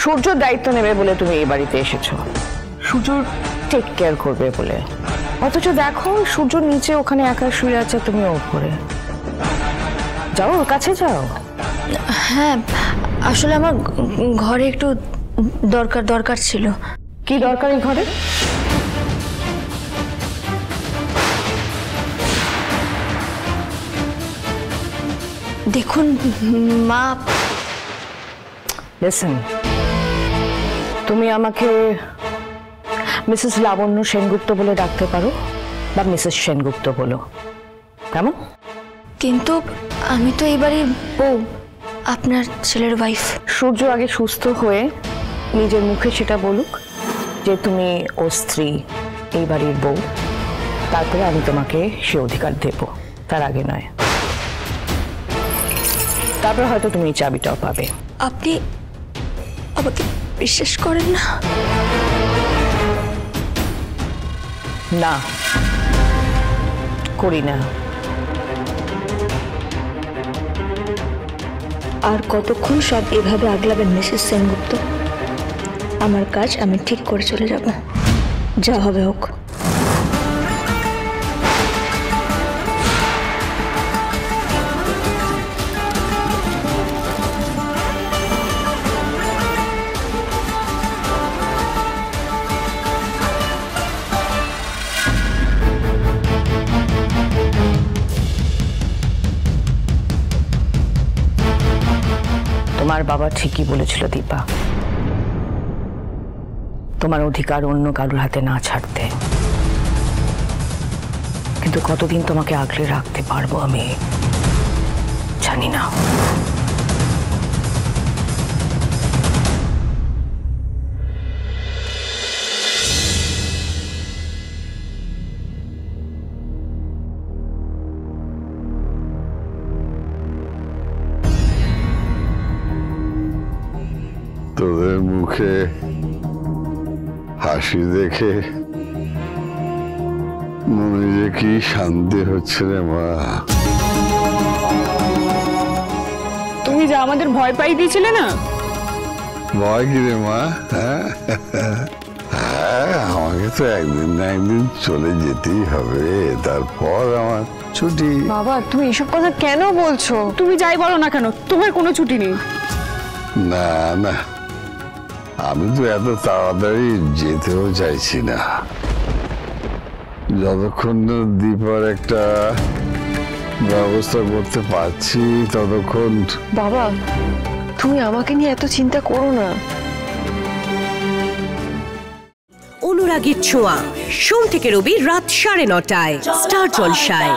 সূর্যর দায়িত্ব নেবে বলে তুমি এই বাড়িতে এসেছো, সূর্যর টেক কেয়ার করবে বলে। অথচ দেখো সূর্যর নিচে ওখানে একা শুয়ে আছে, তুমি ওপরে যাও, ওর কাছে যাও। হ্যাঁ, আসলে আমার ঘরে একটু দরকার ছিল। কি দরকার এই ঘরে? দেখুন মা, লিসেন, তুমি আমাকে মিসেস লাবণ্য সেনগুপ্ত বলে ডাকতে পারো বা মিসেস সেনগুপ্ত বলো, কেমন? কিন্তু আমি তো এই বাড়ির বউ, আপনার ছেলের ওয়াইফ। সূর্য আগে সুস্থ হয়ে নিজের মুখে সেটা বলুক যে তুমি ও স্ত্রী, এই বাড়ির বউ, তারপরে আমি তোমাকে সে অধিকার দেব, তার আগে নয়। তারপর হয়তো তুমি এই চাবিটাও পাবে। আপনি আমাকে বিশ্বাস করেন না? না, করি না। আর কতক্ষণ সব এভাবে আগলাবেন মিসেস সেনগুপ্ত? আমার কাজ আমি ঠিক করে চলে যাব, যা হবে হোক। তোমার বাবা ঠিকই বলেছিল দীপা, তোমার অধিকার অন্য কারোর হাতে না ছাড়তে। কিন্তু কতদিন তোমাকে আগলে রাখতে পারবো আমি জানি না। তোদের মুখে হাসি দেখে মনে যে কি শান্তি হচ্ছে রে মা। তুমি যা আমাদের ভয় পাই দিয়েছিলে না? ভয় কি রে মা? হ্যাঁ, আমাকে তো একদিন না একদিন চলে যেতেই হবে, তারপর আমার ছুটি। বাবা তুমি এসব কথা কেন বলছো? তুমি যাই বলো না কেন, তোমার কোনো ছুটি নেই। না না, আমি তো এত তাড়াতাড়ি যেতেও চাইছি না। যতক্ষণ না দীপার একটা ব্যবস্থা করতে পারছি ততক্ষণ। বাবা তুমি আমাকে নিয়ে এত চিন্তা করো না। অনুরাগীর ছোঁয়া, সোম থেকে রবি রাত 9:30টায় স্টার জলসায়।